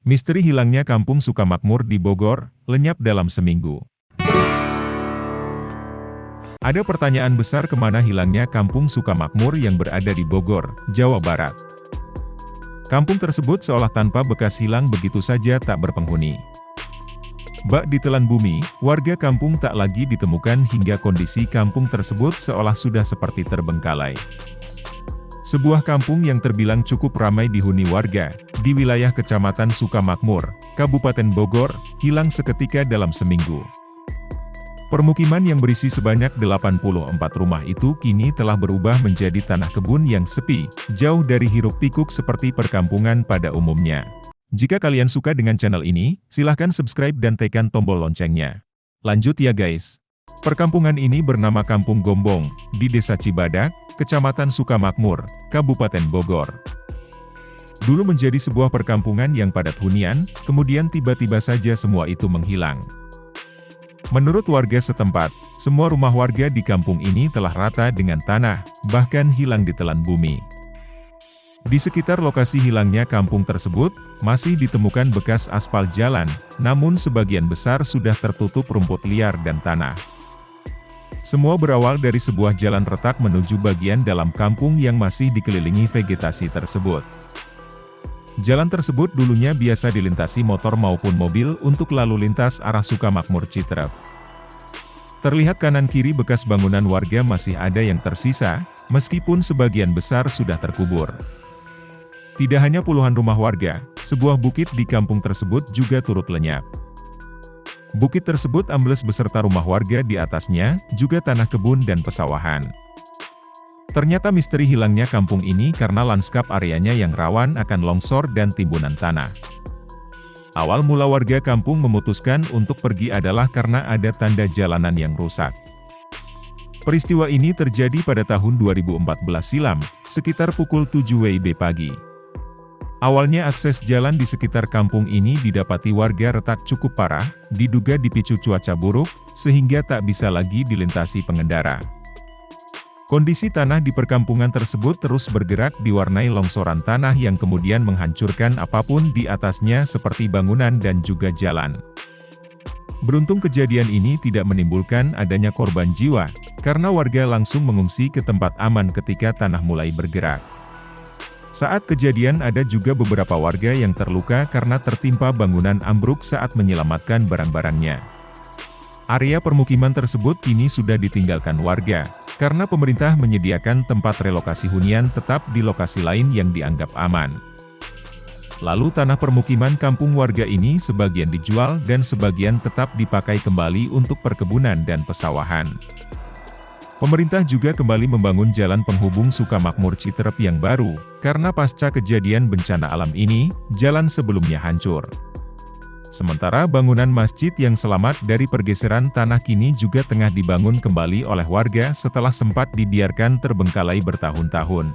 Misteri hilangnya Kampung Sukamakmur di Bogor, lenyap dalam seminggu. Ada pertanyaan besar kemana hilangnya Kampung Sukamakmur yang berada di Bogor, Jawa Barat. Kampung tersebut seolah tanpa bekas hilang begitu saja tak berpenghuni. Bak ditelan bumi, warga kampung tak lagi ditemukan hingga kondisi kampung tersebut seolah sudah seperti terbengkalai. Sebuah kampung yang terbilang cukup ramai dihuni warga, di wilayah Kecamatan Sukamakmur, Kabupaten Bogor, hilang seketika dalam seminggu. Permukiman yang berisi sebanyak 84 rumah itu kini telah berubah menjadi tanah kebun yang sepi, jauh dari hiruk-pikuk seperti perkampungan pada umumnya. Jika kalian suka dengan channel ini, silahkan subscribe dan tekan tombol loncengnya. Lanjut ya guys. Perkampungan ini bernama Kampung Gombong, di Desa Cibadak, Kecamatan Sukamakmur, Kabupaten Bogor. Dulu menjadi sebuah perkampungan yang padat hunian, kemudian tiba-tiba saja semua itu menghilang. Menurut warga setempat, semua rumah warga di kampung ini telah rata dengan tanah, bahkan hilang ditelan bumi. Di sekitar lokasi hilangnya kampung tersebut, masih ditemukan bekas aspal jalan, namun sebagian besar sudah tertutup rumput liar dan tanah. Semua berawal dari sebuah jalan retak menuju bagian dalam kampung yang masih dikelilingi vegetasi tersebut. Jalan tersebut dulunya biasa dilintasi motor maupun mobil untuk lalu lintas arah Sukamakmur Citerep. Terlihat kanan kiri bekas bangunan warga masih ada yang tersisa, meskipun sebagian besar sudah terkubur. Tidak hanya puluhan rumah warga, sebuah bukit di kampung tersebut juga turut lenyap. Bukit tersebut ambles beserta rumah warga di atasnya, juga tanah kebun dan pesawahan. Ternyata misteri hilangnya kampung ini karena lanskap areanya yang rawan akan longsor dan timbunan tanah. Awal mula warga kampung memutuskan untuk pergi adalah karena ada tanda jalanan yang rusak. Peristiwa ini terjadi pada tahun 2014 silam, sekitar pukul 7 WIB pagi. Awalnya akses jalan di sekitar kampung ini didapati warga retak cukup parah, diduga dipicu cuaca buruk, sehingga tak bisa lagi dilintasi pengendara. Kondisi tanah di perkampungan tersebut terus bergerak diwarnai longsoran tanah yang kemudian menghancurkan apapun di atasnya seperti bangunan dan juga jalan. Beruntung kejadian ini tidak menimbulkan adanya korban jiwa, karena warga langsung mengungsi ke tempat aman ketika tanah mulai bergerak. Saat kejadian ada juga beberapa warga yang terluka karena tertimpa bangunan ambruk saat menyelamatkan barang-barangnya. Area permukiman tersebut kini sudah ditinggalkan warga, karena pemerintah menyediakan tempat relokasi hunian tetap di lokasi lain yang dianggap aman. Lalu tanah permukiman kampung warga ini sebagian dijual dan sebagian tetap dipakai kembali untuk perkebunan dan pesawahan. Pemerintah juga kembali membangun jalan penghubung Sukamakmur Citerep yang baru, karena pasca kejadian bencana alam ini, jalan sebelumnya hancur. Sementara bangunan masjid yang selamat dari pergeseran tanah kini juga tengah dibangun kembali oleh warga setelah sempat dibiarkan terbengkalai bertahun-tahun.